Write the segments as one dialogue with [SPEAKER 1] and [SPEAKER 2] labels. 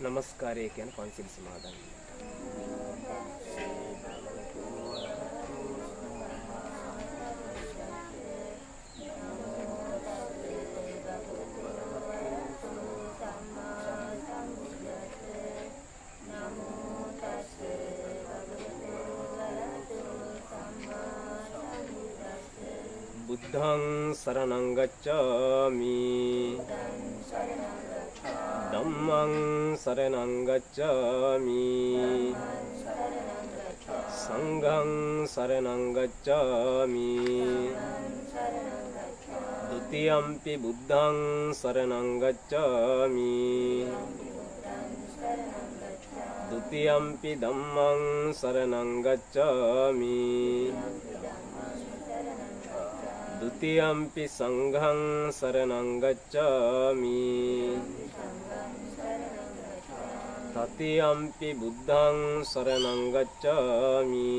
[SPEAKER 1] නමස්කාරය කියන පන්සිල් සමාදන්. බුද්ධං සරණං ගච්ඡාමි ධම්මං සරණං ගච්ඡාමි සංඝං සරණං ගච්ඡාමි ဒ ුතියම්පි බුද්ධං සරණං ගච්ඡාමි ဒ ුතියම්පි ධම්මං සරණං ගච්ඡාමි ဒ ුතියම්පි සංඝං සරණං ගච්ඡාමි တ තියම්පි බුද්ධං සරණං ගච්ඡාමි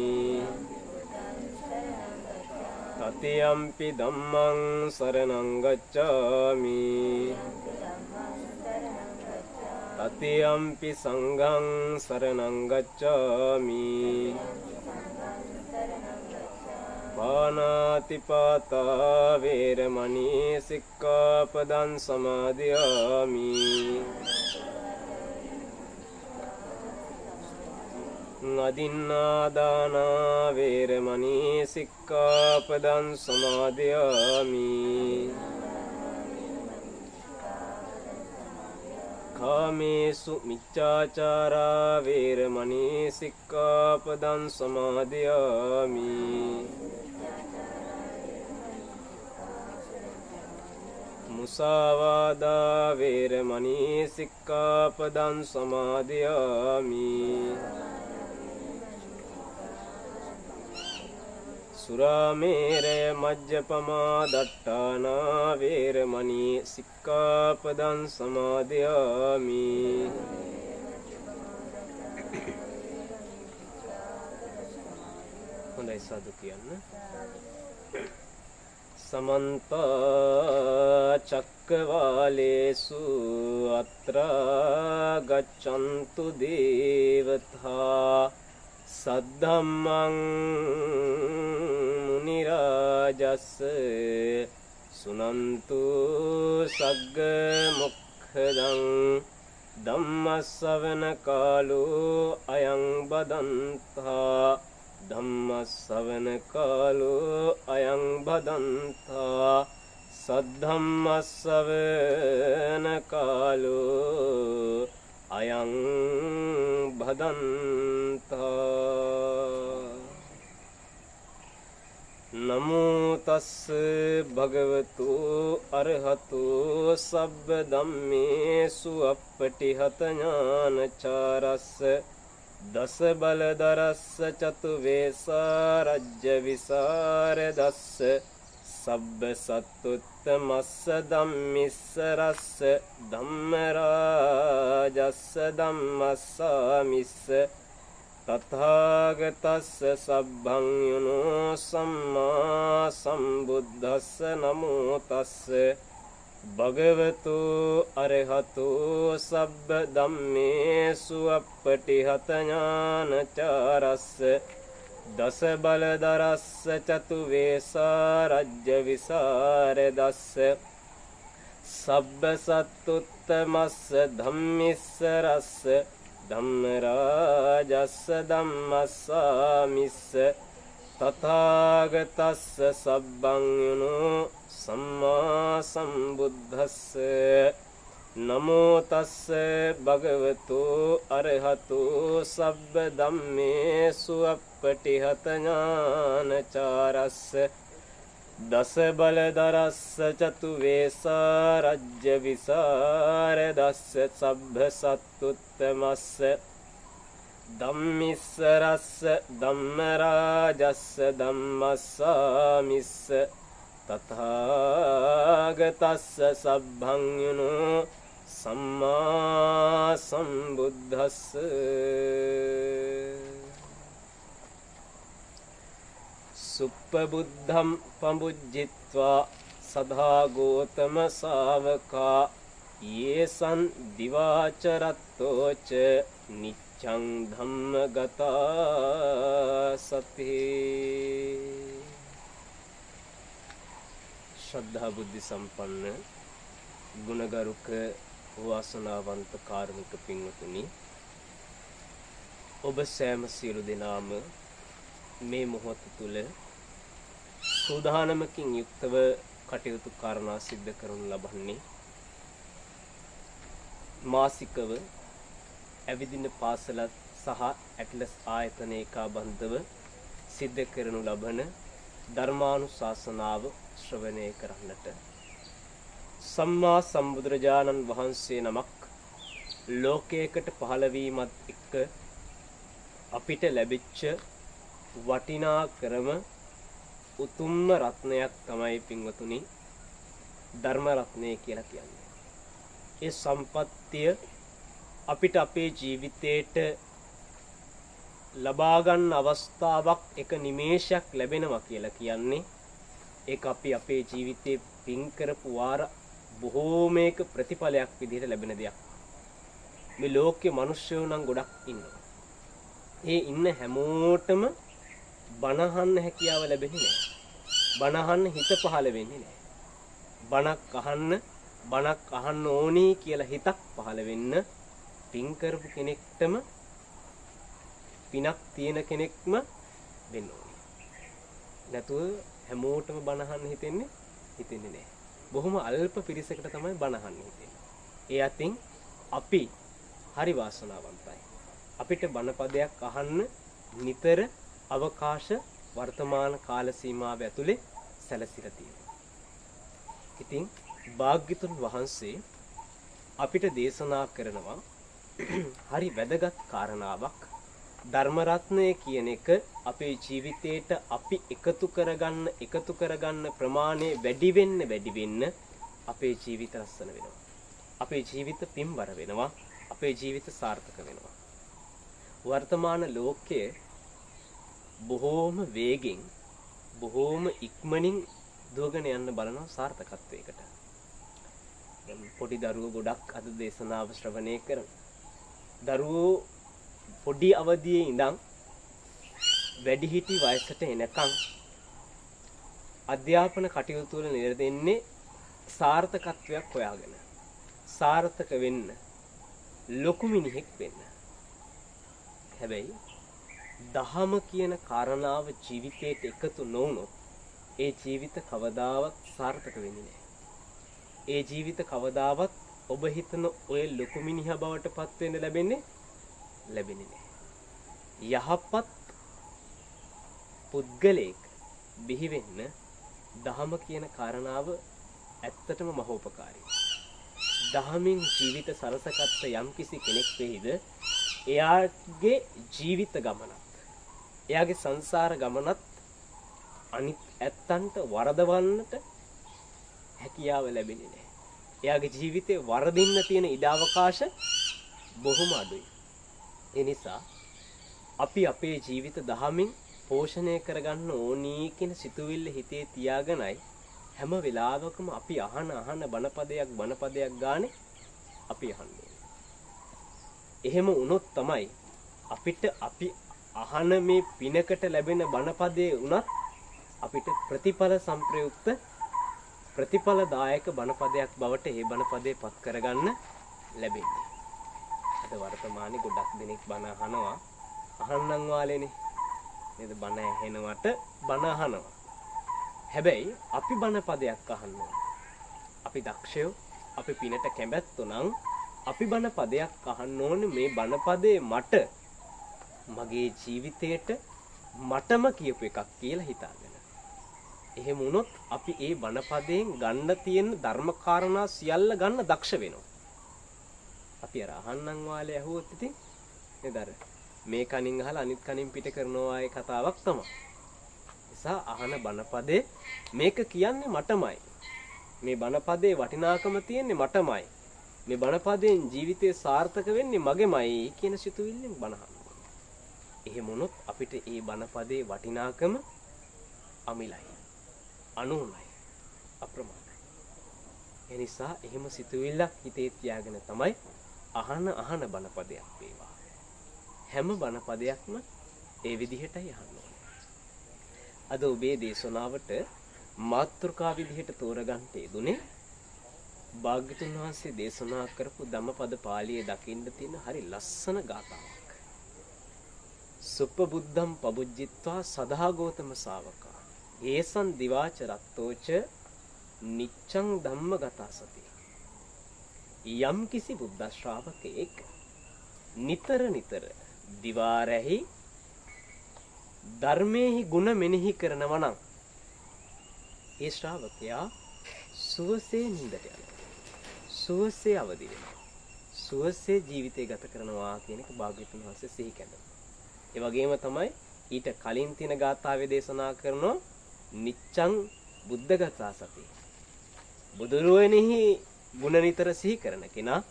[SPEAKER 1] တ තියම්පි ධම්මං සරණං ගච්ඡාමි တ තියම්පි සංඝං සරණං ගච්ඡාමි පාණාතිපාතා වේරමණී සික්ඛාපදං සමාදියාමි අදින්නාදානා වේරමණී සික්ඛාපදං සමාදියාමි කාමේසු මිච්ඡාචාරා වේරමණී සික්ඛාපදං සමාදියාමි මුසාවාදා වේරමණී සික්ඛාපදං සමාදියාමි සුරාමේරය මජ්ජපමා දට්ඨානා වේරමණී සික්ඛාපදං සමාදියාමි හොඳයි සාදු කියන්න සමන්ත චක්කවාලේසු අත්‍රා ගච්ඡන්තු දේවතා සද්ධම්මං මුනි රාජස් සුනන්තු සග්ග මොක්ඛදං ධම්මස්සවන කාලෝ අයං බදන්තා ධම්මස්සවන කාලෝ අයං බදන්තා සද්ධම්මස්සවන කාලෝ අයං භදන්තා නමෝ තස්ස භගවතු අරහතු සබ්බ ධම්මේසු අප්පටිහත ඥානචාරස්ස දස බලදරස්ස චතු වේසා රජ්‍ය විසරදස්ස සබ්බ සත්තුත්තමස්ස ධම්මිස්ස රස්ස ධම්මරාජස්ස ධම්මස්සාමිස්ස තථාගතස්ස සබ්බං යුනෝ සම්මා සම්බුද්දස්ස නමෝ තස්ස භගවතු අරහතු සබ්බ ධම්මේසු අප්පටිහත ඥානචාරස්ස දස බලදරස්ස චතු වේසා රජ්‍ය විසරදස්ස සබ්බ සත්තුත්තමස්ස ධම්මිස්ස රස්ස ධම්මරාජස්ස ධම්මස්සාමිස්ස තථාගතස්ස සබ්බං යුනෝ සම්මා සම්බුද්දස්ස නමෝ තස්ස භගවතු අරහතු සබ්බ ධම්මේසු අප්පටිහත ඥානචාරස්ස දස බලදරස්ස චතු වේසා රජ්‍ය විසරදස්ස සබ්බ සත්තුත්තමස්ස ධම්මිස්ස රස්ස ධම්මරාජස්ස ධම්මස්සාමිස්ස තථාගතස්ස සබ්බං යුනෝ සම්මා සම්බුද්දස්ස සුප්පබුද්ධම් පඹුජ්ජිත්වා සදා ගෝතම ශාවකා යේසං දිවාචරත්තෝච නිච්ඡං ධම්මගතා සති. ශ්‍රද්ධා බුද්ධ සම්පන්න ගුණගරුක වාසනාවන්ත කාරුණික පින්වතුනි, ඔබ සෑම සියලු දෙනාම මේ මොහොත තුල සූදානමකින් යුක්තව කටයුතු කාරණා සිද්ධ කරනු ලබන්නේ මාසිකව ඇවිදින පාසලත් සහ ඇට්ලස් ආයතනයකාබන්ධව සිද්ධ කරනු ලබන ධර්මානුශාසනාව ශ්‍රවණය කරන්නට සම්මා සම්බුදුරජාණන් වහන්සේ නමක් ලෝකයකට පහළ වීමත් එක්ක අපිට ලැබිච්ච වටිනා ක්‍රම උතුම්ම රත්නයක් තමයි පින්වතුනි ධර්ම රත්නය කියලා කියන්නේ. ඒ සම්පත්තිය අපිට අපේ ජීවිතේට ලබා ගන්න අවස්ථාවක් එක නිමේෂයක් ලැබෙනවා කියලා කියන්නේ ඒක අපි අපේ ජීවිතේ පින් කරපු වාර බොහෝමයක ප්‍රතිඵලයක් විදිහට ලැබෙන දෙයක්. මේ ලෝකේ මිනිස්සුયો නම් ගොඩක් ඉන්නවා. ඒ ඉන්න හැමෝටම බණහන්න හැකියාව ලැබෙන්නේ නැහැ. බණහන්න හිත පහළ වෙන්නේ නැහැ. බණක් අහන්න ඕනේ කියලා හිතක් පහළ වෙන්න පින් කරපු කෙනෙක්ටම පිනක් තියෙන කෙනෙක්ම වෙන්න ඕනේ. නැතුව හැමෝටම බණහන්න හිතෙන්නේ නැහැ. බොහොම අල්ප පිරිසකට තමයි බණහන්න හිතෙන්නේ. ඒ අතින් අපි හරි වාසනාවන්තයි. අපිට බණපදයක් අහන්න නිතර අවකාශ වර්තමාන කාල සීමාව ඇතුලේ සැලසිලා තියෙනවා. ඉතින් භාග්‍යතුන් වහන්සේ අපිට දේශනා කරනවා හරි වැදගත් කාරණාවක්. ධර්ම රත්නය කියන එක අපේ ජීවිතේට අපි එකතු කරගන්න ප්‍රමාණය වැඩි වෙන්න අපේ ජීවිත ලස්සන වෙනවා. අපේ ජීවිත පින්බර වෙනවා. අපේ ජීවිත සාර්ථක වෙනවා. වර්තමාන ලෝකයේ බොහෝම වේගෙන් බොහෝම ඉක්මනින් දුවගෙන යන්න බලනවා සාර්ථකත්වයකට. පොඩි දරුවෝ ගොඩක් අද දේශනාව ශ්‍රවණය කරන දරුවෝ පොඩි අවදියේ ඉඳන් වැඩිහිටි වයසට එනකම් අධ්‍යාපන කටයුතු වල නිරතෙන්නේ සාර්ථකත්වයක් හොයාගෙන. සාර්ථක වෙන්න, ලොකු මිනිහෙක් වෙන්න. හැබැයි දහම කියන කාරණාව ජීවිතයට එකතු නොවුනොත් ඒ ජීවිත කවදාවත් සාර්ථක වෙන්නේ නැහැ. ඒ ජීවිත කවදාවත් ඔබ හිතන ඔය ලොකු මිනිහා බවට පත් වෙන්න ලැබෙන්නේ නැහැ. යහපත් පුද්ගලයෙක් බිහි වෙන්න දහම කියන කාරණාව ඇත්තටම මහෝපකාරී. දහමින් ජීවිත සරසගත්ත යම්කිසි කෙනෙක් වෙයිද එයාගේ ජීවිත ගමනත් එයාගේ සංසාර ගමනත් අනිත් ඇත්තන්ට වරදවන්නට හැකියාව ලැබෙන්නේ නැහැ. එයාගේ ජීවිතේ වරදින්න තියෙන ඉඩ අවකාශ බොහොම අඩුයි. ඒ නිසා අපි අපේ ජීවිත දහමින් පෝෂණය කරගන්න ඕනී කියන සිතුවිල්ල හිතේ තියාගෙනයි හැම වෙලාවකම අපි අහන බණපදයක් ගානේ අපි අහන්නේ. එහෙම වුණොත් තමයි අපිට අපි අහන මේ පිනකට ලැබෙන බණපදයේ උනත් අපිට ප්‍රතිඵල සංප්‍රයුක්ත ප්‍රතිඵලදායක බණපදයක් බවට ඒ බණපදේ පත් කරගන්න ලැබෙන්නේ. අද වර්තමානයේ ගොඩක් දෙනෙක් බණ අහනවා. අහන්නම් වාලේනේ. නේද? බණ ඇහෙනවට බණ අහනවා. හැබැයි අපි බණපදයක් අහන්න ඕනේ. අපි දක්ෂයෝ, අපි පිනට කැමැත්තෝ නම් අපි බණපදයක් අහන්න ඕනේ. මේ බණපදේ මට මගේ ජීවිතේට මටම කියපු එකක් කියලා හිතාගෙන. එහෙම වුණොත් අපි ඒ බණපදයෙන් ගන්න තියෙන ධර්ම කාරණා සියල්ල ගන්න දක්ෂ වෙනවා. අපි අර අහන්නම් වාලේ ඇහුවොත් ඉතින් නේද අර මේ කනින් අහලා අනිත් කනින් පිට කරනවා ඒ කතාවක් තමයි. නිසා අහන බණපදේ මේක කියන්නේ මටමයි. මේ බණපදේ වටිනාකම තියෙන්නේ මටමයි. මේ බණපදයෙන් ජීවිතේ සාර්ථක වෙන්නේ මගේමයි කියන සිතුවිල්ලෙන් බණ අහනවා. එහෙම වුණොත් අපිට ඒ බණපදේ වටිනාකම අමිලයි. අනුනයි. අප්‍රමාණයි. ඒ නිසා එහෙම සිතුවිල්ලක් හිතේ තියාගෙන තමයි අහන බණපදයක් වේවා. හැම බණපදයක්ම ඒ විදිහටයි අහන්න ඕනේ. අද ඔබේ දේශනාවට මාතෘකා විදිහට තෝරගන්න යෙදුනේ භාග්‍යතුන් වහන්සේ දේශනා කරපු ධම්මපද පාළියේ දකින්න තියෙන හරි ලස්සන ගාථාවක්. සුප්පබුද්ධම් පබුජ්ජිත්වා සදා ගෝතම ශාවකා ඒසං දිවාච රත්තෝච නිච්ඡං ධම්ම ගතා සති. යම් කිසි බුද්ධ ශ්‍රාවකෙක් නිතර දිවාරැහි ධර්මයේහි ගුණ මෙනෙහි කරනවා නම් ඒ ශ්‍රාවකයා සුවසේ නින්දට යනවා. සුවසේ අවදි වෙනවා. සුවසේ ජීවිතය ගත කරනවා කියන එක භාග්‍යවතුන් වහන්සේ සිහි කළා. ඒ වගේම තමයි ඊට කලින් තියෙන ගාථාවේ දේශනා කරන නිච්ඡං බුද්ධගතා සති. බුදුරුවනේහි ගුණ නිතර සිහි කරන කෙනා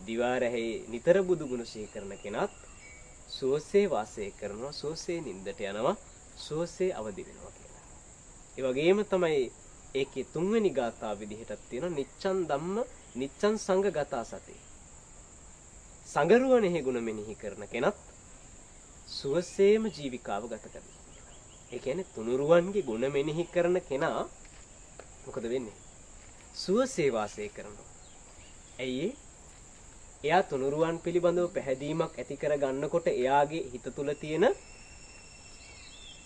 [SPEAKER 1] දිවාරැහි නිතර බුදු ගුණ සිහි කරන කෙනාත් සුවසේ වාසය කරනවා, සුවසේ නින්දට යනවා, සුවසේ අවදි වෙනවා කියලා. ඒ වගේම තමයි ඒකේ තුන්වෙනි ගාථාව විදිහටත් තියෙනවා නිච්ඡං ධම්ම නිච්ඡං සංඝ ගතා සති. සංගරුවනෙහි ගුණ මෙනෙහි කරන කෙනත් සුවසේම ජීවිකාව ගත කරනවා. ඒ කියන්නේ තුනුරුවන්ගේ ගුණ මෙනෙහි කරන කෙනා මොකද වෙන්නේ? සුවසේ වාසය කරනවා. ඇයි එයා තුනුරුවන් පිළිබඳව පැහැදීමක් ඇති කර ගන්නකොට එයාගේ හිත තුල තියෙන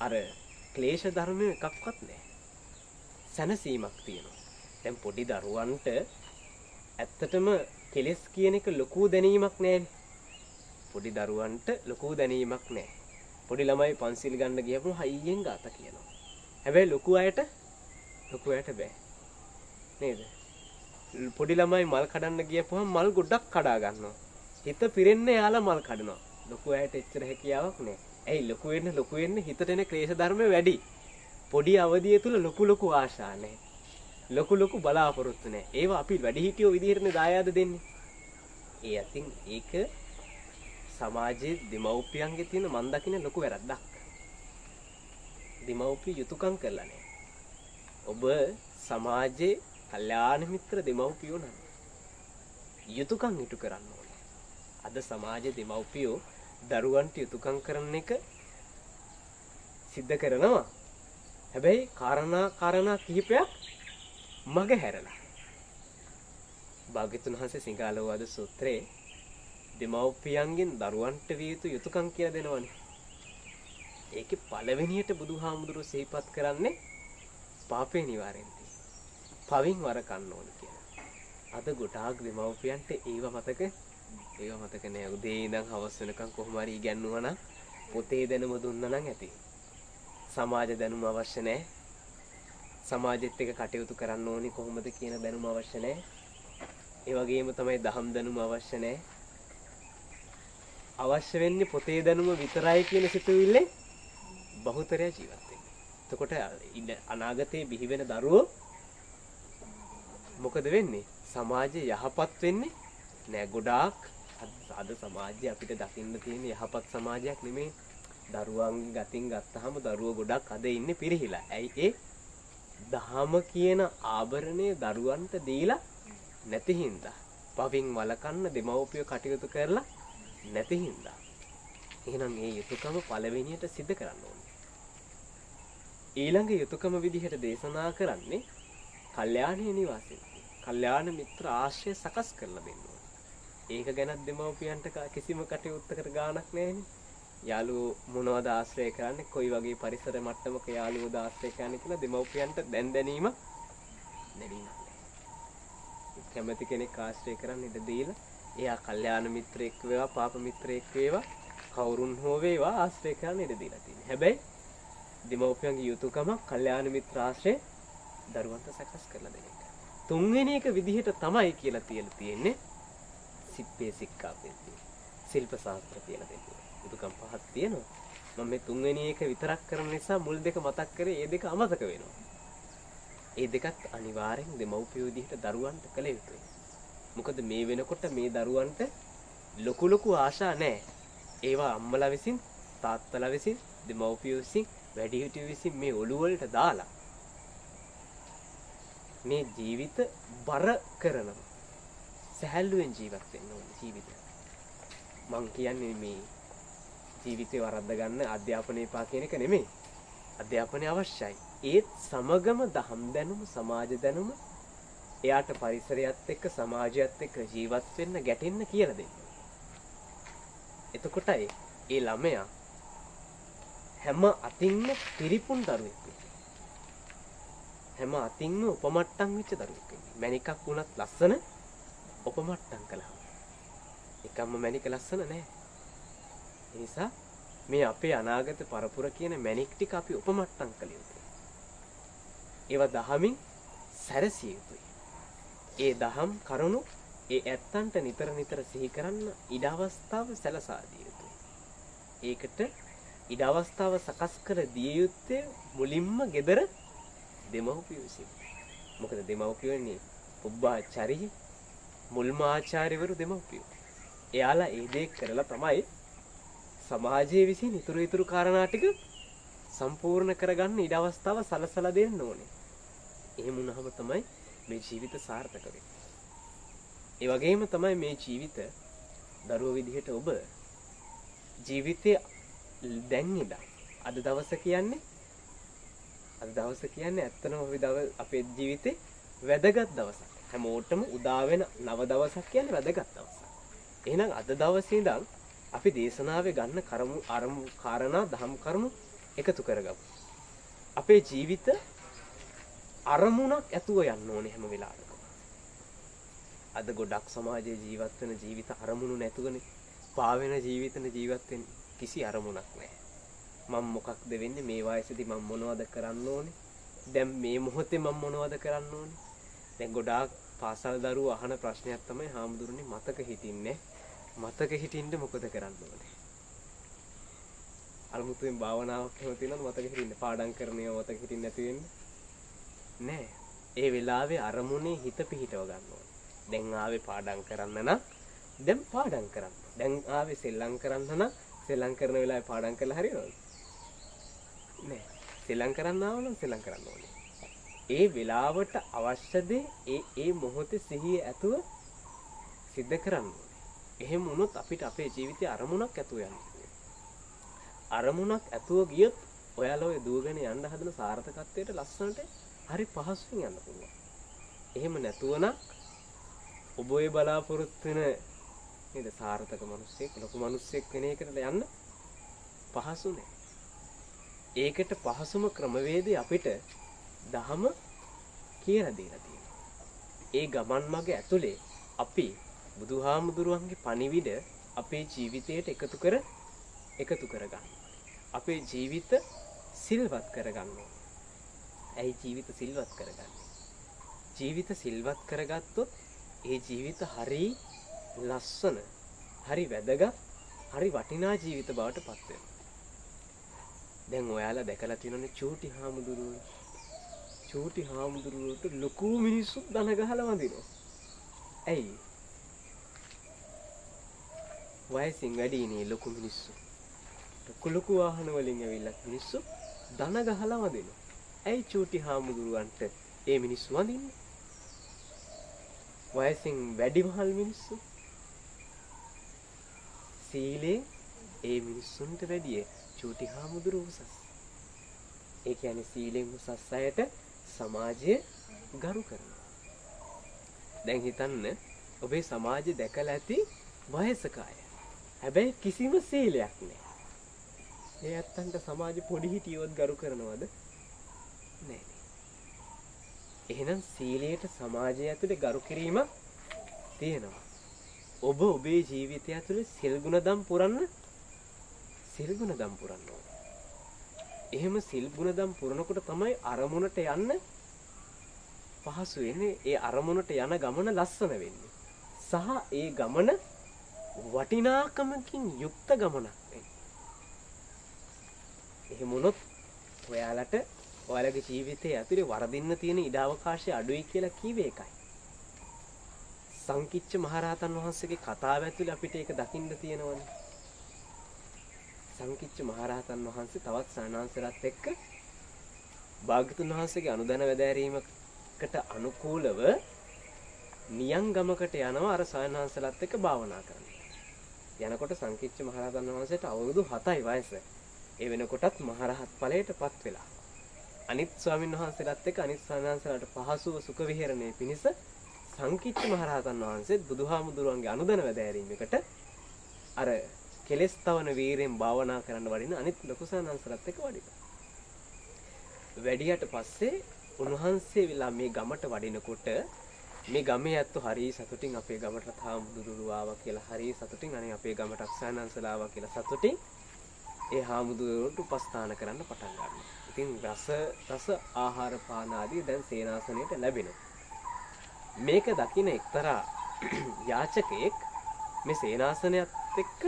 [SPEAKER 1] අර ක්ලේශ ධර්ම එකක්වත් නැහැ. සැනසීමක් තියෙනවා. දැන් පොඩි දරුවන්ට ඇත්තටම කෙලස් කියන එක ලොකු දැනීමක් නැහැනේ. පොඩි දරුවන්ට ලොකු දැනීමක් නැහැ. පොඩි ළමයි පන්සිල් ගන්න ගියපම හයියෙන් ගාත කියනවා. හැබැයි ලොකු අයට බෑ. නේද? පොඩි ළමයි මල් කඩන්න ගියපුවම මල් ගොඩක් කඩා ගන්නවා. හිත පිරෙන්න යාලා මල් කඩනවා. ලොකු අයට එච්චර හැකියාවක් නැහැ. ඇයි ලොකු වෙන්න හිතට එන ක්ලේශ ධර්ම වැඩි. පොඩි අවදිය තුල ලොකු ආශා නැහැ. ලොකු බලාපොරොත්තු නැහැ. ඒවා අපි වැඩිහිටියෝ විදිහටනේ දායාද දෙන්නේ. ඒ අතින් ඒක සමාජයේ දෙමව්පියන්ගේ තියෙන මන් දකින්න ලොකු වැරද්දක්. දෙමව්පිය යුතුයකම් කරලා නැහැ. ඔබ සමාජයේ කල්යාණ මිත්‍ර දෙමව්පියෝ නම් යුතුයකම් ඉටු කරන්න ඕනේ. අද සමාජයේ දෙමව්පියෝ දරුවන්ට යුතුයකම් කරන එක සිද්ධ කරනවා. හැබැයි කාරණා කිහිපයක් මග හැරලා. භාග්‍යතුන් වහන්සේ සිංහලෝවාද සූත්‍රයේ දෙමව්පියන්ගෙන් දරුවන්ට විය යුතු යුතුයකම් කියලා දෙනවනේ. ඒකේ පළවෙනියට බුදුහාමුදුරුවෝ සිහිපත් කරන්නේ පාපේ නිවාරෙන්ති. පවින් වර කන්න ඕන කියලා. අද ගොඩාක් දෙමව්පියන්ට ඒව මතක නෑ. උදේ ඉඳන් හවස වෙනකන් කොහොම හරි ඉගෙනුවා නම් පොතේ දැනුම දුන්නා නම් ඇති. සමාජ දැනුම අවශ්‍ය නැහැ. සමාජෙත් එක්ක කටයුතු කරන්න ඕනි කොහොමද කියන දැනුම අවශ්‍ය නැහැ. ඒ වගේම තමයි දහම් දැනුම අවශ්‍ය නැහැ. අවශ්‍ය වෙන්නේ පොතේ දැනුම විතරයි කියන සිතුවිල්ලේ බහුතරය ජීවත් වෙන්නේ. එතකොට අනාගතයේ බිහි වෙන දරුවෝ මොකද වෙන්නේ? සමාජයේ යහපත් වෙන්නේ නෑ. ගොඩාක් අද සමාජයේ අපිට දකින්න තියෙන යහපත් සමාජයක් නෙමෙයි. දරුවන්ගේ ගතින් ගත්තාම දරුවෝ ගොඩක් අද ඉන්නේ පිරිහිලා. ඇයි ඒ දහම කියන ආභරණය දරුවන්ට දීලා නැති හින්දා. පවින් වළකන්න දෙමව්පිය කටයුතු කරලා නැති හින්දා. එහෙනම් මේ යුතුයකම පළවෙනියට සිද්ධ කරන්න ඕනේ. ඊළඟ යුතුයකම විදිහට දේශනා කරන්නේ කල්යාණී නිවාසය. කල්යාණ මිත්‍ර ආශ්‍රය සකස් කරලා දෙන්න ඕනේ. ඒක ගැන දෙමව්පියන්ට කිසිම කටයුත්තකට ගාණක් නැහැනේ. යාළුවෝ මොනවද ආශ්‍රය කරන්නේ, කොයි වගේ පරිසර මට්ටමක යාළුවෝද ආශ්‍රය කරන්නේ කියලා දෙමව්පියන්ට දැනීම කැමති කෙනෙක් ආශ්‍රය කරන්න ඉඩ දීලා එයා කල්යාණ මිත්‍රයෙක් වේවා පාප මිත්‍රයෙක් වේවා කවුරුන් හෝ වේවා ආශ්‍රය කරන්න ඉඩ දීලා තියෙනවා. හැබැයි දෙමව්පියන්ගේ යුතුයකම කල්යාණ මිත්‍ර ආශ්‍රය දරුවන්ට සකස් කරලා දෙන එක. තුන්වෙනි එක විදිහට තමයි කියලා තියෙන්නේ සිප්පේ සික්ඛාපෙති. ශිල්ප ශාස්ත්‍ර කියලා දෙන්නේ. යුතුයකම් පහක් තියෙනවා. මම මේ තුන්වෙනි එක විතරක් කරන නිසා මුල් දෙක මතක් කරේ ඒ දෙක අමතක වෙනවා. ඒ දෙකත් අනිවාර්යෙන් දෙමව්පියෝ විදිහට දරුවන්ට කළ යුතුයි. මොකද මේ වෙනකොට මේ දරුවන්ට ලොකු ආශා නැහැ. ඒවා අම්මලා විසින්, තාත්තලා විසින්, දෙමව්පියෝ විසින්, වැඩිහිටියෝ විසින් මේ ඔළුව වලට දාලා මේ ජීවිත බර කරනවා. සැහැල්ලුවෙන් ජීවත් වෙන්න ඕනේ ජීවිතය. මං කියන්නේ මේ ජීවිතේ වරද්ද ගන්න අධ්‍යාපනය පා කියන එක නෙමෙයි. අධ්‍යාපනය අවශ්‍යයි. ඒත් සමගම දහම් දැනුම, සමාජ දැනුම එයාට පරිසරයත් එක්ක සමාජයත් එක්ක ජීවත් වෙන්න ගැටෙන්න කියලා දෙන්න. එතකොටයි ඒ ළමයා හැම අතින්ම පිරිපුන් දරුවෙක් වෙන්නේ. හැම අතින්ම උපමට්ටම් වෙච්ච දරුවෙක් වෙන්නේ. මැණිකක් වුණත් ලස්සන උපමට්ටම් කළා. එකම මැණික ලස්සන නෑ. ඒ නිසා මේ අපේ අනාගත පරපුර කියන මැණික් ටික අපි උපමට්ටම් කළ යුතුයි. ඒවා දහමින් සැරසිය යුතුයි. ඒ දහම් කරුණු ඒ ඇත්තන්ට නිතර නිතර සිහි කරන්න ඉඩ අවස්ථාව සැලසා දිය යුතුයි. ඒකට ඉඩ අවස්ථාව සකස් කර දිය යුත්තේ මුලින්ම ගෙදර දෙමව්පියෝ විසින්. මොකද දෙමව්පියෝනේ පුබ්බාචාරි මුල්ම ආචාර්යවරු දෙමව්පියෝ. එයාලා ඒ දේ කරලා තමයි සමාජයේ විසින් ඉතුරු කාරණා ටික සම්පූර්ණ කරගන්න ඉඩ අවස්ථාව සලසලා දෙන්න ඕනේ. එහෙම වුණාම තමයි මේ ජීවිත සාර්ථක වෙන්නේ. ඒ වගේම තමයි මේ ජීවිත දරුවෝ විදිහට ඔබ ජීවිතේ දැන් ඉඳන් අද දවස කියන්නේ ඇත්තටම අපේ ජීවිතේ වැදගත් දවසක්. හැමෝටම උදා වෙන නව දවසක් කියන්නේ වැදගත් දවසක්. එහෙනම් අද දවසේ ඉඳන් අපි දේශනාවේ ගන්න කාරණා දහම් කරුණු එකතු කරගමු. අපේ ජීවිත අරමුණක් ඇතුව යන්න ඕනේ හැම වෙලාවකම. අද ගොඩක් සමාජයේ ජීවත් වෙන ජීවිත අරමුණු නැතුවනේ පාවෙන ජීවිතන ජීවත් වෙන්නේ. කිසි අරමුණක් නැහැ. මම මොකක්ද වෙන්නේ මේ වයසේදී මම මොනවද කරන්න ඕනේ? දැන් මේ මොහොතේ මම මොනවද කරන්න ඕනේ? දැන් ගොඩාක් පාසල් දරුවෝ අහන ප්‍රශ්නයක් තමයි හාමුදුරනේ මතක හිටින්නේ. මතක හිටින්න මොකද කරන්න ඕනේ? අලමුතුෙන් භාවනාවක් එහෙම තියෙනවද මතක හිටින්න? පාඩම් කරන ඒවා මතක හිටින්න නැති වෙන්නේ? නෑ. ඒ වෙලාවේ අරමුණේ හිත පිහිටව ගන්න ඕනේ. දැන් ආවේ පාඩම් කරන්න නම් දැන් පාඩම් කරන්න. දැන් ආවේ සෙල්ලම් කරන්න නම් සෙල්ලම් කරන වෙලාවේ පාඩම් කරලා හරියනවද? නෑ. සෙල්ලම් කරන්න ආව නම් සෙල්ලම් කරන්න ඕනේ. ඒ වෙලාවට අවශ්‍ය දේ ඒ මොහොතේ සිහිය ඇතුව සිද්ධ කරන්න ඕනේ. එහෙම වුණොත් අපිට අපේ ජීවිතේ අරමුණක් ඇතුව යන්න පුළුවන්. අරමුණක් ඇතුව ගියොත් ඔයාලා ඔය දුවගෙන යන්න හදන සාර්ථකත්වයට ලස්සනට හරි පහසුවෙන් යන්න පුළුවන්. එහෙම නැතුව නම් ඔබ ඔය බලාපොරොත්තු වෙන නේද සාර්ථක මිනිස්සෙක් ලොකු මිනිස්සෙක් වෙන එකට යන්න පහසු නෑ. ඒකට පහසුම ක්‍රමවේදය අපිට දහම කියලා දීලා තියෙනවා. ඒ ගමන් මඟ ඇතුලේ අපි බුදුහාමුදුරුවන්ගේ පණිවිඩ අපේ ජීවිතයට එකතු කරගන්න. අපේ ජීවිත සිල්වත් කරගන්න ඕනේ. ඇයි ජීවිත සිල්වත් කරගන්නේ? ජීවිත සිල්වත් කරගත්තොත් ඒ ජීවිත හරි ලස්සන, හරි වැදගත්, හරි වටිනා ජීවිත බවට පත් වෙනවා. දැන් ඔයාලා දැකලා තියෙනනේ චූටි හාමුදුරුවෝට ලොකු මිනිස්සු දන ගහලා වඳිනවා. ඇයි? වයසින් වැඩිනේ ලොකු මිනිස්සු. ලොකු වාහන වලින් ඇවිල්ලා මිනිස්සු දන ගහලා වඳිනවා. ඇයි චූටි හාමුදුරුවන්ට ඒ මිනිස්සු වඳින්නේ? වයසින් වැඩිමහල් මිනිස්සු සීලේ ඒ මිනිස්සුන්ට වැඩිය චූටි හාමුදුරුවෝ උසස්. ඒ කියන්නේ සීලෙන් උසස් අයට සමාජය ගරු කරනවා. දැන් හිතන්න ඔබේ සමාජය දැකලා ඇති වයසක අය. හැබැයි කිසිම සීලයක් නැහැ. ඒ ඇත්තන්ට සමාජෙ පොඩි හිටියොත් ගරු කරනවද? නැහැ. එහෙනම් සීලයට සමාජය ඇතුලේ ගරු කිරීම තියෙනවා. ඔබ ඔබේ ජීවිතය ඇතුලේ සිල් ගුණදම් පුරන්න ඕනේ. එහෙම සිල් ගුණදම් පුරනකොට තමයි අරමුණට යන්න පහසු වෙන්නේ. ඒ අරමුණට යන ගමන ලස්සන වෙන්නේ. සහ ඒ ගමන වටිනාකමකින් යුක්ත ගමනක් වෙන්නේ. එහෙම වුණොත් ඔයාලගේ ජීවිතයේ ඇතුලේ වරදින්න තියෙන ඉඩ අවකාශය අඩුයි කියලා කීවේ ඒකයි. සංකිච්ඡ මහරහතන් වහන්සේගේ කතාව ඇතුලේ අපිට ඒක දකින්න තියෙනවනේ. සංකිච්ඡ මහරහතන් වහන්සේ තවත් සානාංශරත් එක්ක භාග්‍යතුන් වහන්සේගේ අනුදැන වැදෑරීම ඒකට අනුකූලව නියං ගමකට යනවා අර සයන්හන්සලත් එක්ක භාවනා කරන්න. යනකොට සංකිච්ඡ මහරහතන් වහන්සේට අවුරුදු 7යි වයස. ඒ වෙනකොටත් මහරහත් ඵලයටපත් වෙලා. අනිත් ස්වාමීන් වහන්සේලාත් එක්ක අනිත් සයන්හන්සලාට පහසුව සුඛ විහරණය පිණිස සංකිච්ඡ මහරහතන් වහන්සේත් බුදුහාමුදුරුවන්ගේ අනුදැන වැදෑරීමකට අර කෙලස් තවන වීරයෙන් භාවනා කරන්න වඩින අනිත් ලොකු සයන්හන්සලාත් එක්ක වඩිනවා. වැඩියට පස්සේ උන්වහන්සේ විලා මේ ගමට වඩිනකොට මේ ගමේ ඇත්තෝ හරි සතුටින් අපේ ගමට හාමුදුරුවෝ ආවා කියලා හරි සතුටින් අනේ අපේ ගමට සයන්හන්සලා ආවා කියලා සතුටින් ඒ හාමුදුරුවෝට උපස්ථාන කරන්න පටන් ගන්නවා. ඉතින් රස ආහාර පාන ආදී දැන් සේනාසනයට ලැබෙනවා. මේක දකින එක්තරා යාචකයෙක් මේ සේනාසනයත් එක්ක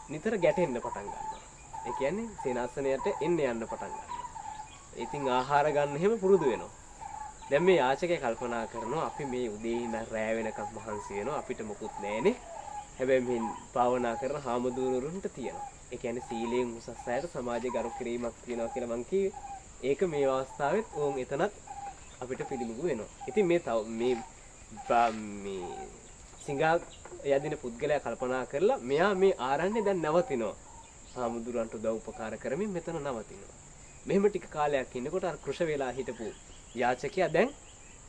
[SPEAKER 1] නිතර ගැටෙන්න පටන් ගන්නවා. ඒ කියන්නේ සේනාසනයට එන්න යන්න පටන් ගන්නවා. ඉතින් ආහාර ගන්න හැම පුරුදු වෙනවා. දැන් මේ යාචකයා කල්පනා කරනවා අපි මේ උදේ ඉඳන් රැ වෙනකම් මහන්සි වෙනවා අපිට මොකුත් නැහැනේ. හැබැයි මේ භාවනා කරන හාමුදුරුවන්ට තියෙනවා. ඒ කියන්නේ සීලයෙන් උසස් අයට සමාජ ගරු කිරීමක් තියෙනවා කියලා මං කිව්වේ. ඒක මේ අවස්ථාවෙත් ඕන් එතනත් අපිට පිළිඹු වෙනවා. ඉතින් මේ සිංහා යදින පුද්ගලයා කල්පනා කරලා මෙයා මේ ආරණ්‍ය දැන් නවතිනවා. හාමුදුරුවන්ට උදව් උපකාර කරමින් මෙතන නවතිනවා. මෙහෙම ටික කාලයක් ඉන්නකොට අර කෘෂ වේලා හිටපු යාචකයා දැන්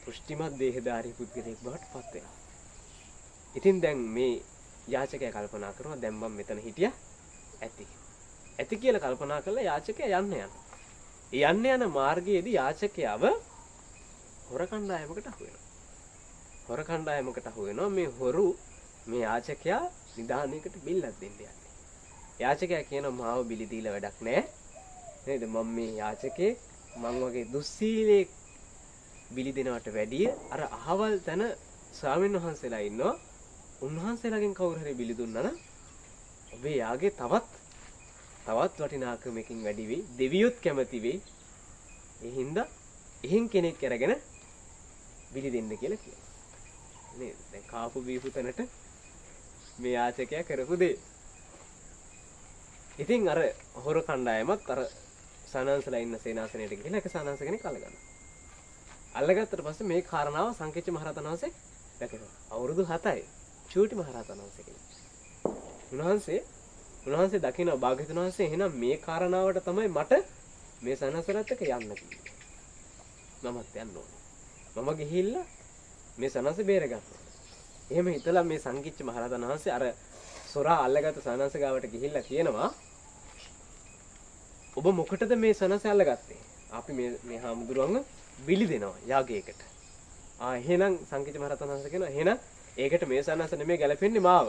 [SPEAKER 1] පුෂ්ටිමත් දේහධාරී පුද්ගලයෙක් බවට පත් වෙනවා. ඉතින් දැන් මේ යාචකයා කල්පනා කරනවා දැන් මම මෙතන හිටියා ඇති. ඇති කියලා කල්පනා කරලා යාචකයා යන්න යන මාර්ගයේදී යාචකයව හොර කණ්ඩායමකට අහු වෙනවා. හොර කණ්ඩායමකට අහු වෙනවා මේ හොරු මේ යාචකයා නිදානයකට බිල්ලක් දෙන්න යන්නේ. යාචකයා කියනවා මාව බිලි දීලා වැඩක් නැහැ. නේද මම මේ යාචකේ මං වගේ දුස්සීලේ බිලි දෙනවට වැඩිය අර අහවල් තැන ස්වාමීන් වහන්සේලා ඉන්නවා. උන්වහන්සේලාගෙන් කවුරු හරි බිලි දුන්නා නම් ඔබේ යාගේ තවත් වටිනාකමකින් වැඩි වෙයි. දෙවියොත් කැමති වෙයි. ඒ හින්දා එහෙන් කෙනෙක් අරගෙන බිලි දෙන්න කියලා කියනවා. නේද? දැන් කාපු බීපු තැනට මේ යාචකයා කරපු දේ. ඉතින් අර හොර කණ්ඩායමත් අර සානංශලා ඉන්න සේනාසනයට ගිහලා එක සානංශ කෙනෙක් අල්ලගන්නවා. අල්ලගත්තට පස්සේ මේ කාරණාව සංකේච්ච මහරහතන් වහන්සේ දැකලා අවුරුදු 7යි චූටි මහරහතන් වහන්සේ කෙනෙක්. උන්වහන්සේ දකින්න භාග්‍යවතුන් වහන්සේ එහෙනම් මේ කාරණාවට තමයි මට මේ සානංශලත් එක්ක යන්න කිව්වේ. මමත් යන්න ඕනේ. මම ගිහිල්ලා මේ සානංශ බේර ගන්නවා. එහෙම හිතලා මේ සංකේච්ච මහරහතන් වහන්සේ අර සොරා අල්ලගත්ත සානංශ ගාවට ගිහිල්ලා කියනවා ඔබ මොකටද මේ සනස අල්ලගත්තේ? අපි මේ හාමුදුරුවන්ව බිලි දෙනවා යාගයකට. එහෙනම් සංකේත මහරහතන් වහන්සේ කියනවා එහෙනම් ඒකට මේ සනස නෙමෙයි ගැලපෙන්නේ මාව.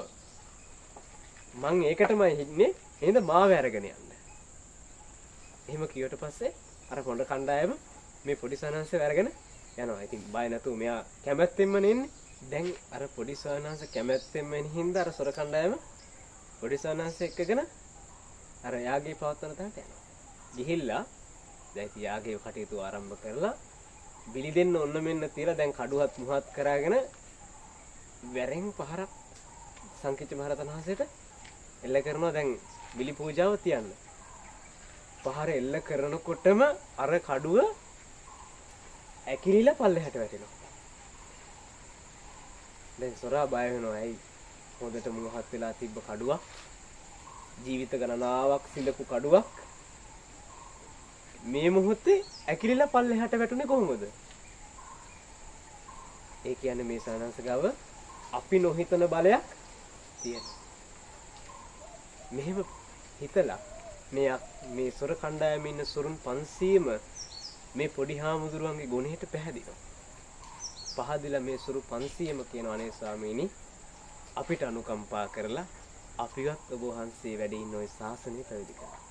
[SPEAKER 1] මං ඒකටමයි ඉන්නේ. එහෙනම් මාව අරගෙන යන්න. එහෙම කිව්වට පස්සේ අර පොඬ කණ්ඩායම මේ පොඩි සනසව අරගෙන යනවා. ඉතින් බය නැතුව මෙයා කැමැත්තෙන්ම නෙන්නේ. දැන් අර පොඩි සනස කැමැත්තෙන්ම එන හින්දා අර සොර කණ්ඩායම පොඩි සනස එක්කගෙන අර යාගේ පවත්වන තැනට යනවා. ගිහිල්ලා දැන් යාගේ කටයුතු ආරම්භ කරලා බිලි දෙන්න ඔන්න මෙන්න තියලා දැන් කඩුවත් මුහත් කරගෙන වැරෙන් පහරක් සංකීර්ත මහරහතන් වහන්සේට එල්ල කරනවා. දැන් බිලි පූජාව තියන්න. පහර එල්ල කරනකොටම අර කඩුව ඇකිලිලා පල්ලෙහාට වැටෙනවා. දැන් සොරා බය වෙනවා. ඇයි හොඳට මුහත් වෙලා තිබ්බ කඩුවක් ජීවිත ගණනාවක් සිඳපු කඩුවක් මේ මොහොතේ ඇකිලිලා පල්ලෙහාට වැටුනේ කොහොමද? ඒ කියන්නේ මේ සානංශ ගාව අපි නොහිතන බලයක් තියෙනවා. මෙහෙම හිතලා මේ සොර කණ්ඩායමේ ඉන්න සොරුන් 500ම මේ පොඩි හාමුදුරුවන්ගේ ගුණයට පැහැදිනවා. පහදිලා මේ සොරු 500ම කියනවා අනේ ස්වාමීනි අපිට අනුකම්පා කරලා අපිවත් ඔබ වහන්සේ වැඩ ඉන්න ওই ශාසනය පැවිදි කරා.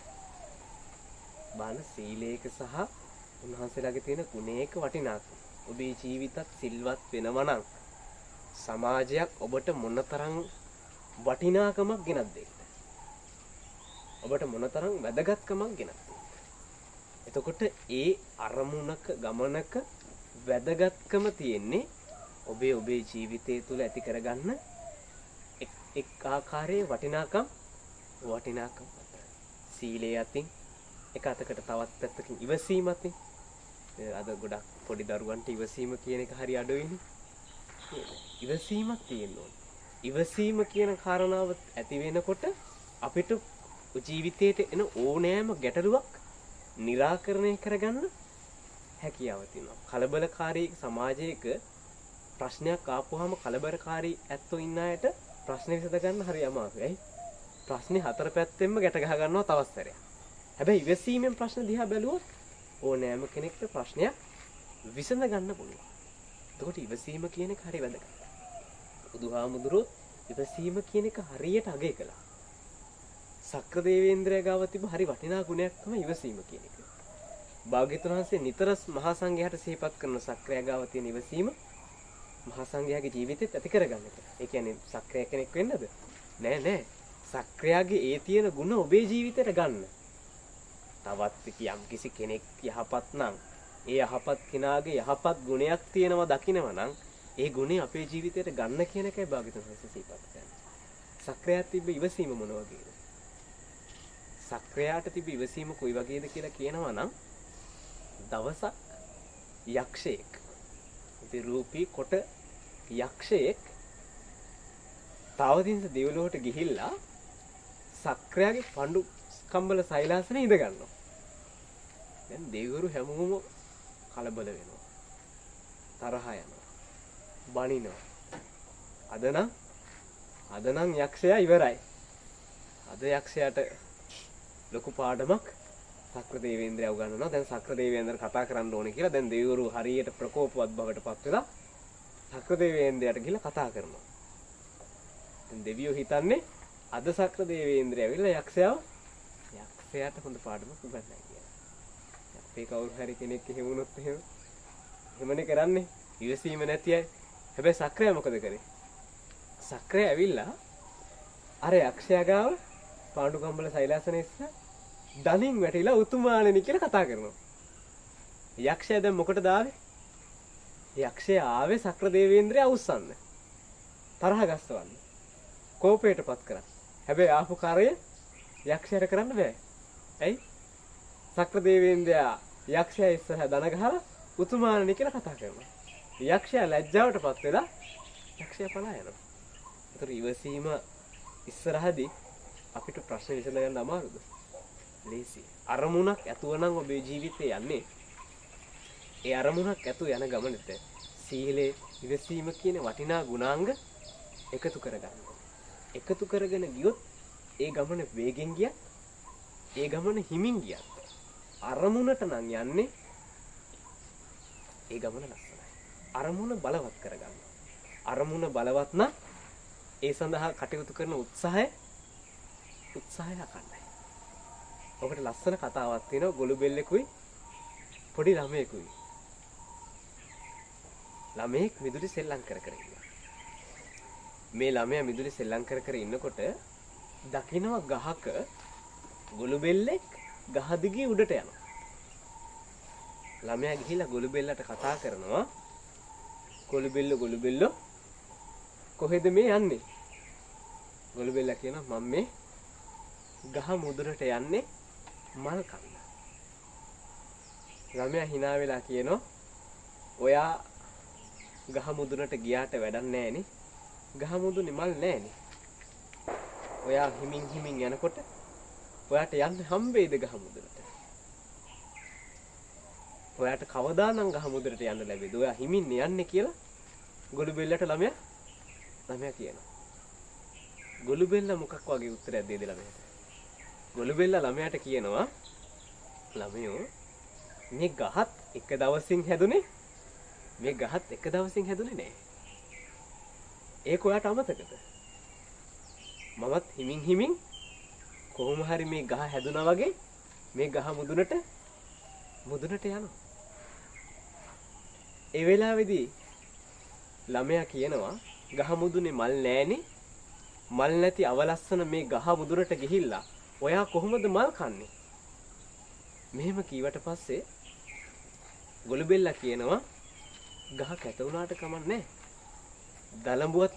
[SPEAKER 1] බාන සීලේක සහ උන්වහන්සේලාගේ තියෙන ගුණයක වටිනාකම. ඔබේ ජීවිතත් සිල්වත් වෙනවා නම් සමාජයක් ඔබට මොනතරම් වටිනාකමක් ගෙනත් දෙන්න. ඔබට මොනතරම් වැදගත්කමක් ගෙනත් දෙන්න. එතකොට ඒ අරමුණක ගමනක වැදගත්කම තියෙන්නේ ඔබේ ජීවිතය තුළ ඇති කරගන්න එක් ආකාරයේ වටිනාකම් සීලයේ අතින් එක අතකට තවත් පැත්තකින් ඉවසීම අතින් අද ගොඩක් පොඩි දරුවන්ට ඉවසීම කියන එක හරි අඩුයිනේ. ඉවසීමක් තියෙන්න ඕනේ. ඉවසීම කියන කාරණාව ඇති වෙනකොට අපිට ජීවිතේට එන ඕනෑම ගැටලුවක් निराකරණය කරගන්න හැකියාව තියෙනවා. කලබලකාරී සමාජයක ප්‍රශ්නයක් ආපුවාම කලබලකාරී ඇත්තෝ ඉන්න අයට ප්‍රශ්නේ විසඳ ගන්න හරි අමාරුයි. ප්‍රශ්නේ හතර පැත්තෙන්ම ගැට ගහ ගන්නවා තවත් සැරයක්. හැබැයි ඉවසීමෙන් ප්‍රශ්න දිහා බැලුවොත් ඕනෑම කෙනෙක්ට ප්‍රශ්නයක් විසඳ ගන්න පුළුවන්. එතකොට ඉවසීම කියන එක හරි වැදගත්. බුදුහාමුදුරුවෝ ඉවසීම කියන එක හරියට අගය කළා. සක්‍රදේවේන්ද්‍රය ගාව තිබ්බ හරි වටිනා ගුණයක් තමයි ඉවසීම කියන එක. භාග්‍යවතුන් වහන්සේ නිතර මහා සංඝයාට සිහිපත් කරන සක්‍රය ගාව තියෙන ඉවසීම මහා සංඝයාගේ ජීවිතෙත් ඇති කරගන්න එක. ඒ කියන්නේ සක්‍රය කෙනෙක් වෙන්නද? නෑ. සක්‍රයාගේ ඒ තියෙන ගුණ ඔබේ ජීවිතයට ගන්න. තවත් යම් කිසි කෙනෙක් යහපත් නම් ඒ යහපත් කෙනාගේ යහපත් ගුණයක් තියෙනවා දකිනවා නම් ඒ ගුණය අපේ ජීවිතයට ගන්න කියන එකයි භාග්‍යවතුන් වහන්සේ සිහිපත් කරන්නේ. සක්‍රයාට තිබ්බ ඉවසීම මොන වගේද? සක්‍රයාට තිබ්බ ඉවසීම කොයි වගේද කියලා කියනවා නම් දවසක් යක්ෂයෙක් විරූපී කොට යක්ෂයෙක් තාවදින්ස දෙව්ලොවට ගිහිල්ලා සක්‍රයාගේ පඬු කම්බල සෛලාසනේ ඉඳ ගන්නවා. දැන් දෙවිවරු හැමෝම කලබල වෙනවා. තරහ යනවා. බනිනවා. අද නම් යක්ෂයා ඉවරයි. අද යක්ෂයාට ලොකු පාඩමක් සක්‍රදේවේන්ද්‍රය උගන්වනවා. දැන් සක්‍රදේවේන්ද්‍ර කතා කරන්න ඕනේ කියලා දැන් දෙවිවරු හරියට ප්‍රකෝපවත් බවට පත් වෙලා සක්‍රදේවේන්ද්‍රයට ගිහිල්ලා කතා කරනවා. දැන් දෙවියෝ හිතන්නේ අද සක්‍රදේවේන්ද්‍රය ඇවිල්ලා යක්ෂයාට හොඳ පාඩමක් උගන්වයි කියලා. අපේ කවුරු හරි කෙනෙක් එහෙම වුණොත් එහෙමනේ කරන්නේ. ඉවසීම නැති අය. හැබැයි සක්‍රය මොකද කරේ? සක්‍රය ඇවිල්ලා අර යක්ෂයා ගාව පාණ්ඩු කම්බල සෛලාසනේ ඉස්සා දණින් වැටිලා උතුමාණෙනි කියලා කතා කරනවා. යක්ෂයා දැන් මොකටද ආවේ? යක්ෂයා ආවේ සක්‍රදේවේන්ද්‍රය අවුස්සන්න. තරහ ගස්සවන්න. කෝපයටපත් කරා. හැබැයි ආපු කාර්යය යක්ෂයාට කරන්න බෑ. ඇයි? සක්‍රදේවේන්ද්‍රයා යක්ෂයා ඉස්සරහ දන ගහලා උතුමාණෙනි කියලා කතා කරනවා. යක්ෂයා ලැජ්ජාවටපත් වෙලා යක්ෂයා පලා යනවා. ඒතර ඉවසීම ඉස්සරහදී අපිට ප්‍රශ්න විසඳ ගන්න අමාරුද? ලේසි. අරමුණක් ඇතුව නම් ඔබේ ජීවිතේ යන්නේ. ඒ අරමුණක් ඇතුව යන ගමනට සීලේ ඉවසීම කියන වටිනා ගුණාංග එකතු කරගන්න. එකතු කරගෙන ගියොත් ඒ ගමන වේගෙන් ගියත් ඒ ගමන හිමින් ගියත් අරමුණට නම් යන්නේ ඒ ගමන ලස්සනයි. අරමුණ බලවත් කරගන්න. අරමුණ බලවත් නම් ඒ සඳහා කටයුතු කරන උත්සාහය අකණ්ඩයි. ඔබට ලස්සන කතාවක් තියෙනවා ගොළු බෙල්ලෙකුයි පොඩි ළමයෙකුයි. ළමයෙක් මිදුලි සෙල්ලම් කර ඉන්නවා. මේ ළමයා මිදුලි සෙල්ලම් කර ඉන්නකොට දකින්න ගහක ගොළු බෙල්ලෙක් ගහ දිගේ උඩට යනවා. ළමයා ගිහිල්ලා ගොළු බෙල්ලට කතා කරනවා. ගොළු බෙල්ල කොහෙද මේ යන්නේ? ගොළු බෙල්ලා කියනවා මම මේ ගහ මුදුනට යන්නේ මල් කන්න. ළමයා hina වෙලා කියනවා ඔයා ගහ මුදුනට ගියාට වැඩක් නැහැනේ. ගහ මුදුනේ මල් නැහැනේ. ඔයා හිමින් යනකොට ඔයාට යන්න හම්බෙයිද ගහ මුදුනට? ඔයාට කවදානම් ගහ මුදුනට යන්න ලැබෙයිද? ඔයා හිමින් යන්නේ කියලා ගොළු බෙල්ලට ළමයා කියනවා. ගොළු බෙල්ල මොකක් වගේ උත්තරයක් දෙයිද ළමයාට? ගොළු බෙල්ල ළමයාට කියනවා ළමයෝ මේ ගහත් එක දවසින් හැදුනේ නෑ. ඒක ඔයාට අමතකද? මමත් හිමින් කොහොම හරි මේ ගහ හැදුනා වගේ මේ ගහ මුදුනට යනවා. ඒ වෙලාවේදී ළමයා කියනවා ගහ මුදුනේ මල් නෑනේ. මල් නැති අවලස්සන මේ ගහ මුදුනට ගිහිල්ලා ඔයා කොහොමද මල් කන්නේ? මෙහෙම කීවට පස්සේ ගොළු බෙල්ලා කියනවා ගහ කැත වුණාට කමක් නැහැ. දලඹුවත්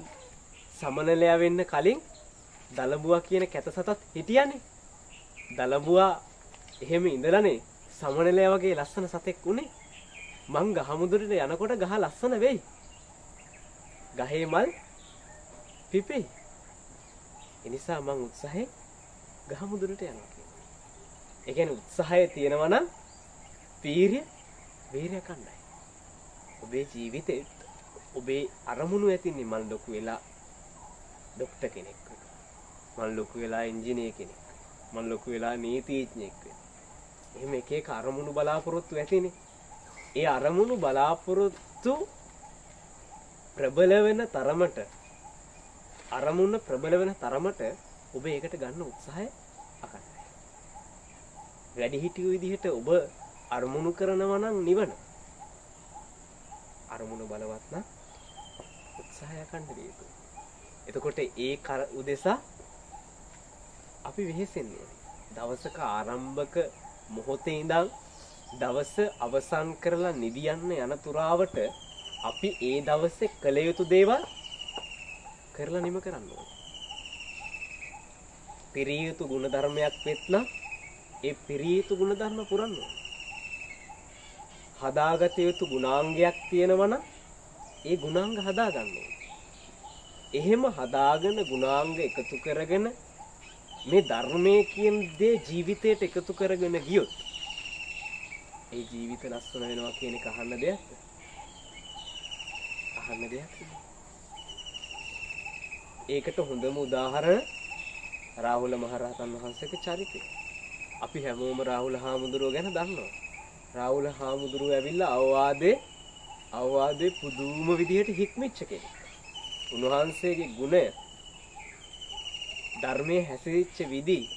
[SPEAKER 1] සමනලයා වෙන්න කලින් දලඹුවා කියන කැත සතත් හිටියානේ. දලඹුවා එහෙම ඉඳලානේ සමනලයා වගේ ලස්සන සතෙක් උනේ. මං ගහමුදුරට යනකොට ගහ ලස්සන වෙයි. ගහේ මල් පිපෙයි. ඒ නිසා මං උත්සාහයෙන් ගහමුදුරට යනවා කියනවා. ඒ කියන්නේ උත්සාහය තියෙනවා නම් වීරිය කණ්ඩායම. ඔබේ ජීවිතේ ඔබේ අරමුණු ඇතින්නේ මං ලොකු වෙලා ડોක්ටර් කෙනෙක් වෙනවා. මං ලොකු වෙලා ඉංජිනේර කෙනෙක්. මං ලොකු වෙලා නීතිඥයෙක් වෙනවා. එහෙම එක එක අරමුණු බලාපොරොත්තු ඇතිනේ. ඒ අරමුණු බලාපොරොත්තු ප්‍රබල වෙන තරමට අරමුණ ප්‍රබල වෙන තරමට ඔබ ඒකට ගන්න උත්සාහය අකණ්ඩයි. වැඩිහිටියෝ විදිහට ඔබ අරමුණු කරනවා නම් නිවන. අරමුණ බලවත් නම් උත්සාහය අකණ්ඩ විය යුතුයි. එතකොට ඒ උදෙසා අපි වෙහෙසෙන්න ඕනේ. දවසක ආරම්භක මොහොතේ ඉඳන් දවස අවසන් කරලා නිදියන්න යන තුරාවට අපි ඒ දවසේ කළ යුතු දේවල් කරලා නිම කරන්න ඕනේ. පිරිය යුතු ගුණ ධර්මයක් වෙත්නම් ඒ පිරිය යුතු ගුණ ධර්ම පුරන්න ඕනේ. හදාගත යුතු ගුණාංගයක් තියෙනවා නම් ඒ ගුණාංග හදා ගන්න ඕනේ. එහෙම හදාගෙන ගුණාංග එකතු කරගෙන මේ ධර්මයේ කියන දේ ජීවිතයට එකතු කරගෙන ගියොත් ඒ ජීවිත ලස්සන වෙනවා කියන එක අහන්න දෙයක්ද? අහන්න දෙයක් නෙමෙයි. ඒකට හොඳම උදාහරණ රාහුල මහරහතන් වහන්සේගේ චරිතය. අපි හැමෝම රාහුල හාමුදුරුවෝ ගැන දන්නවා. රාහුල හාමුදුරුවෝ ඇවිල්ලා අවවාදේ පුදුම විදිහට හික්මිච්ච කෙනෙක්. උන්වහන්සේගේ ගුණය ධර්මයේ හැසිරෙච්ච විදි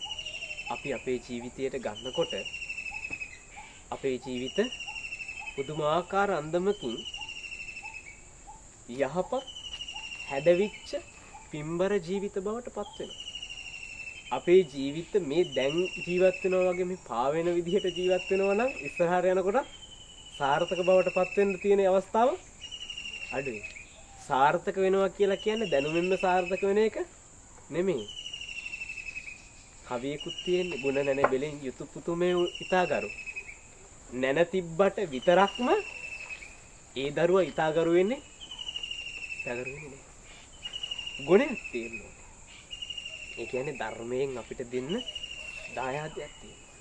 [SPEAKER 1] අපි අපේ ජීවිතයට ගන්නකොට අපේ ජීවිත පුදුමාකාර අන්දමකින් යහපත් හැඩවිච්ච පින්බර ජීවිත බවට පත් වෙනවා. අපේ ජීවිත මේ දැන් ජීවත් වෙනවා වගේ මේ පාවෙන විදිහට ජීවත් වෙනවා නම් ඉස්සරහට යනකොට සාර්ථක බවට පත් වෙන්න තියෙන අවස්ථාව අඩුයි. සාර්ථක වෙනවා කියලා කියන්නේ දැනුමින්ම සාර්ථක වෙන එක නෙමෙයි. කවියකුත් තියෙන්නේ ගුණ නැන බෙලෙන් යුතු පුතුමේ ඉතාගරු. නැන තිබ්බට විතරක්ම ඒ දරුවා ඉතාගරු වෙන්නේ නෑ. ගුණයක් තියෙනවා. ඒ කියන්නේ ධර්මයෙන් අපිට දෙන්න දායාදයක් තියෙනවා.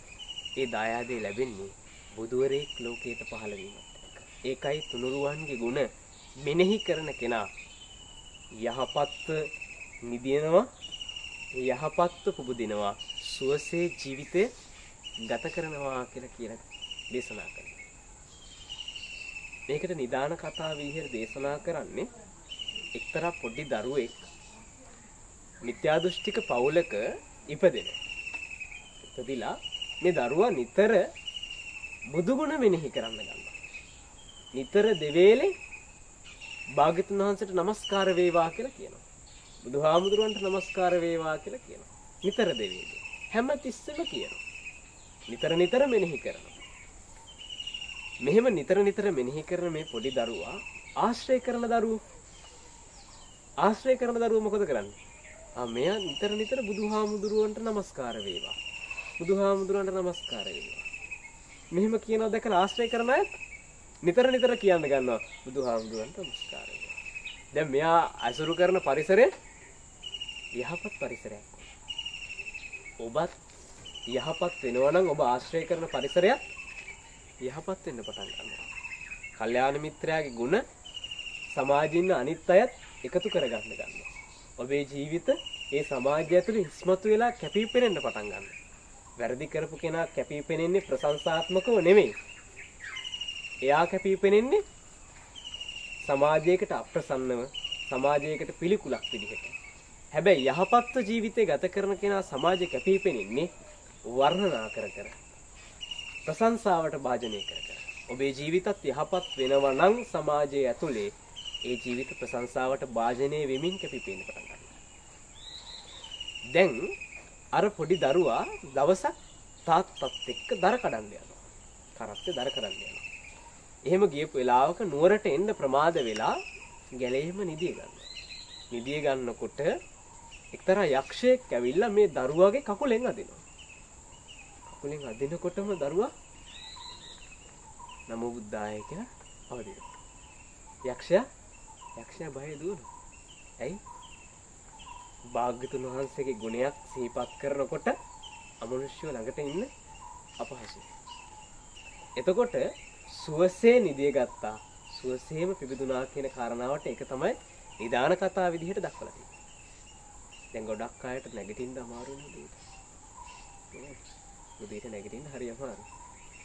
[SPEAKER 1] ඒ දායාදේ ලැබෙන්නේ බුදුවරයෙක් ලෝකයට පහළ වීමත් එක්ක. ඒකයි තුනුරුවන්ගේ ගුණ මෙනෙහි කරන කෙනා යහපත් නිදිනවා, යහපත්ව පුබුදිනවා, සුවසේ ජීවිතය ගත කරනවා කියලා දේශනා කරනවා. මේකට නිදාන කතා විදිහට දේශනා කරන්නේ එක්තරා පොඩි දරුවෙක් මිත්‍යා දෘෂ්ටික පවුලක ඉපදිලා මේ දරුවා නිතර බුදුගුණ මෙනෙහි කරන්න ගන්නවා. නිතර දෙවේලේ භාග්‍යතුන් වහන්සේට නමස්කාර වේවා කියලා කියනවා. බුදුහාමුදුරුවන්ට නමස්කාර වේවා කියලා කියනවා. නිතර දෙවේලේ හැම තිස්සෙම කියනවා. නිතර මෙනෙහි කරනවා. මෙහෙම නිතර මෙනෙහි කරන මේ පොඩි දරුවා ආශ්‍රය කරන දරුවෝ මොකද කරන්නේ? මෙයා නිතර බුදුහාමුදුරුවන්ට නමස්කාර වේවා. බුදුහාමුදුරුවන්ට නමස්කාර වේවා. මෙහෙම කියනවා දැකලා ආශ්‍රය කරන අය නිතර කියන්න ගන්නවා බුදුහාමුදුරුවන්ට නමස්කාර වේවා. දැන් මෙයා අසුරු කරන පරිසරය යහපත් පරිසරයක්. ඔබත් යහපත් වෙනවා නම් ඔබ ආශ්‍රය කරන පරිසරයක් යහපත් වෙන්න පටන් ගන්නවා. කල්යාණ මිත්‍රයාගේ ගුණ සමාජින්න අනිත් අයත් එකතු කරගන්න ගන්නවා. ඔබේ ජීවිත ඒ සමාජය ඇතුළේ ඉස්මතු වෙලා කැපිපෙනෙන්න පටන් ගන්නවා. වැරදි කරපු කෙනා කැපිපෙනෙන්නේ ප්‍රශංසාත්මකව නෙමෙයි. එයා කැපිපෙනෙන්නේ සමාජයකට අප්‍රසන්නව, සමාජයකට පිළිකුලක් විදිහට. හැබැයි යහපත් ජීවිතය ගත කරන කෙනා සමාජය කැපිපෙනෙන්නේ වර්ණනා කර ප්‍රශංසාවට භාජනය කර. ඔබේ ජීවිතත් යහපත් වෙනවා නම් සමාජයේ ඇතුලේ ඒ ජීවිත ප්‍රශංසාවට භාජනය වෙමින් කැපිපෙන්න පටන් ගන්නවා. දැන් අර පොඩි දරුවා දවසක් තාත්තත් එක්ක දර කඩන්න යනවා. කරත්තේ දර කඩන්න යනවා. එහෙම ගියපු වෙලාවක නුවරට එන්න ප්‍රමාද වෙලා ගැලේම නිදිය ගන්නවා. නිදිය ගන්නකොට එක්තරා යක්ෂයෙක් ඇවිල්ලා මේ දරුවාගේ කකුලෙන් අදිනවා. කකුලෙන් අදිනකොටම දරුවා නමෝ බුද්ධාය කියලා අවදි වෙනවා. යක්ෂයා බය දුවනවා. ඇයි? භාග්‍යතුන් වහන්සේගේ ගුණයක් සිහිපත් කරනකොට අමනුෂ්‍යව ළඟට ඉන්න අපහසුයි. එතකොට සුවසේ නිදිය ගත්තා. සුවසේම පිබිදුනා කියන කාරණාවට ඒක තමයි නිදාන කතා විදිහට දක්වලා තියෙන්නේ. දැන් ගොඩක් අයට නැගිටින්න අමාරු නේද? උදේට නැගිටින්න හරි අමාරුයි.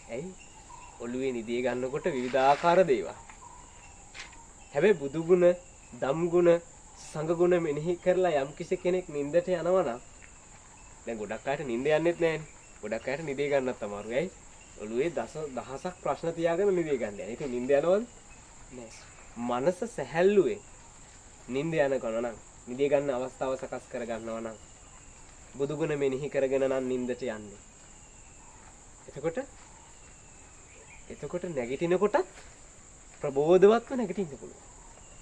[SPEAKER 1] ඇයි? ඔළුවේ නිදිය ගන්නකොට විවිධාකාර දේවල්. හැබැයි බුදු ගුණ, ධම් ගුණ, සංඝ ගුණ මෙනෙහි කරලා යම් කිසි කෙනෙක් නිින්දට යනවා නම් දැන් ගොඩක් අයට නිින්ද යන්නෙත් නැහැනේ. ගොඩක් අයට නිදිය ගන්නත් අමාරුයි. ඇයි? ඔළුවේ දහසක් ප්‍රශ්න තියාගෙන නිදිය ගන්න යනවා. ඒක නිින්ද යනවද? නෑ. මනස සැහැල්ලුවේ නිින්ද යන ගමන නිදිය ගන්න අවස්ථාව සකස් කර ගන්නවා නම් බුදු ගුණ මෙනෙහි කරගෙන නම් නිින්දට යන්නේ. එතකොට නැගිටිනකොටත් ප්‍රබෝධවත්ව නැගිටින්න පුළුවන්.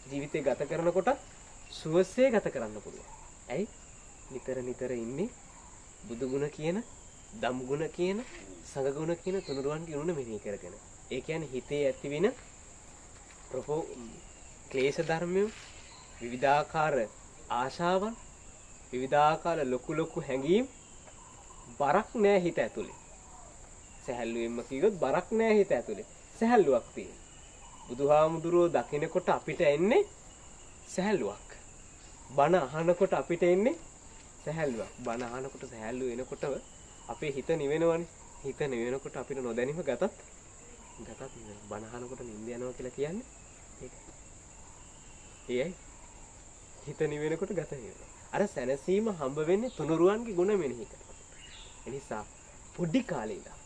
[SPEAKER 1] ජීවිතේ ගත කරනකොටත් සුවසේ ගත කරන්න පුළුවන්. ඇයි? නිතර ඉන්නේ බුදු ගුණ කියන, ධම් ගුණ කියන, සංඝ ගුණ කියන තුනුරුවන්ගේ ගුණ මෙනෙහි කරගෙන. ඒ කියන්නේ හිතේ ඇති වෙන ක්ලේශ ධර්මය, විවිධාකාර ආශාවන්, විවිධාකාර ලොකු හැඟීම් බරක් නෑ හිත ඇතුලේ. සැහැල්ලුවෙන්ම කිව්වොත් බරක් නෑ හිත ඇතුලේ. සැහැල්ලුවක් තියෙනවා. බුදුහාමුදුරුවෝ දකිනකොට අපිට එන්නේ සැහැල්ලුවක්. බණ අහනකොට අපිට එන්නේ සැහැල්ලුවක්. බණ අහනකොට සැහැල්ලු වෙනකොට අපේ හිත නිවෙනවනේ. හිත නිවෙනකොට අපිට නොදැනීම ගතත් බණ අහනකොට නිින්ද යනවා කියලා කියන්නේ ඒකයි. ඒයි හිත නිවෙනකොට ගත වෙනවා. අර සැනසීම හම්බ වෙන්නේ තුනුරුවන්ගේ ගුණ මෙනෙහි කරනකොට. එනිසා පොඩි කාලේ ඉඳන්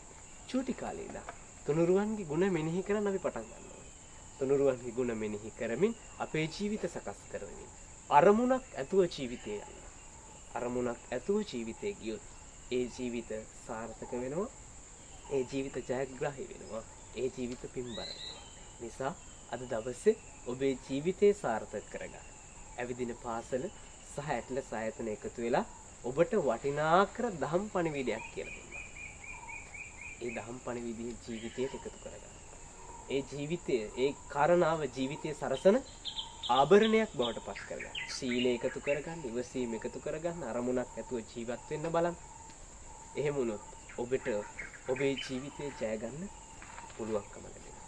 [SPEAKER 1] චූටි කාලේ ඉඳන් තුනුරුවන්ගේ ගුණ මෙනෙහි කරන්න අපි පටන් ගන්න ඕනේ. තුනුරුවන්ගේ ගුණ මෙනෙහි කරමින් අපේ ජීවිත සකස් කරමින් අරමුණක් ඇතුව ජීවිතේ යන්න. අරමුණක් ඇතුව ජීවිතේ ගියොත් ඒ ජීවිත සාර්ථක වෙනවා. ඒ ජීවිත ජයග්‍රාහී වෙනවා. ඒ ජීවිත පින්බර වෙනවා. නිසා අද දවසේ ඔබේ ජීවිතේ සාර්ථක කරගන්න. ඇවිදින පාසල සහ ඇට්ලස් ආයතන එකතු වෙලා ඔබට වටිනා කර දහම් පණිවිඩයක් කියලා දුන්නා. ඒ දහම් පණිවිඩය ජීවිතයට එකතු කරගන්න. ඒ ජීවිතය, ඒ කාරණාව ජීවිතයේ සරසන ආභරණයක් බවට පත් කරගන්න. සීලය එකතු කරගන්න, ඉවසීම එකතු කරගන්න, අරමුණක් ඇතුව ජීවත් වෙන්න බලන්න. එහෙම වුණොත් ඔබට ඔබේ ජීවිතේ ජය ගන්න පුළුවන්කම ලැබෙනවා.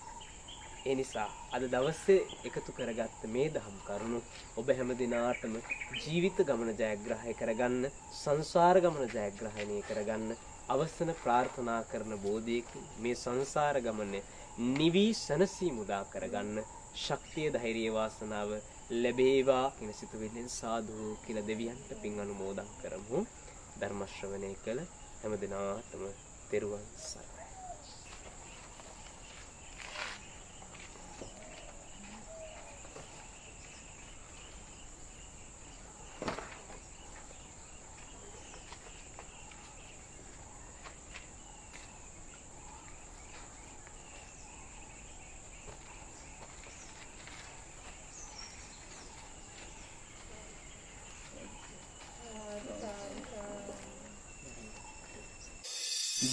[SPEAKER 1] ඒ නිසා අද දවසේ එකතු කරගත්ත මේ දහම් කරුණු ඔබ හැම දිනාටම ජීවිත ගමන ජයග්‍රහණය කරගන්න, සංසාර ගමන ජයග්‍රහණය කරගන්න අවසන ප්‍රාර්ථනා කරන බෝධියකින් මේ සංසාර ගමනේ නිවි සනසී මුදා කරගන්න ශක්තිය, ධෛර්යය, වාසනාව ලැබේවා කියන සිතුවිල්ලෙන් සාදු කියලා දෙවියන්ට පින් අනුමෝදන් කරමු. ධර්ම ශ්‍රවණය කළ හැම දිනාටම තෙරුවන් සරණයි.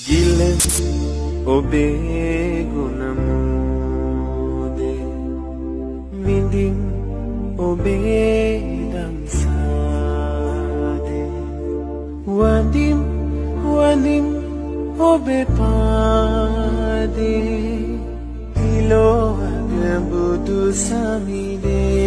[SPEAKER 2] ගිල ඔබේ ගුණමෝදේ මිදින් ඔබේ දම්සාදේ වදිම් ඔබේ පාදේ පිලෝවන බුදු සමිදේ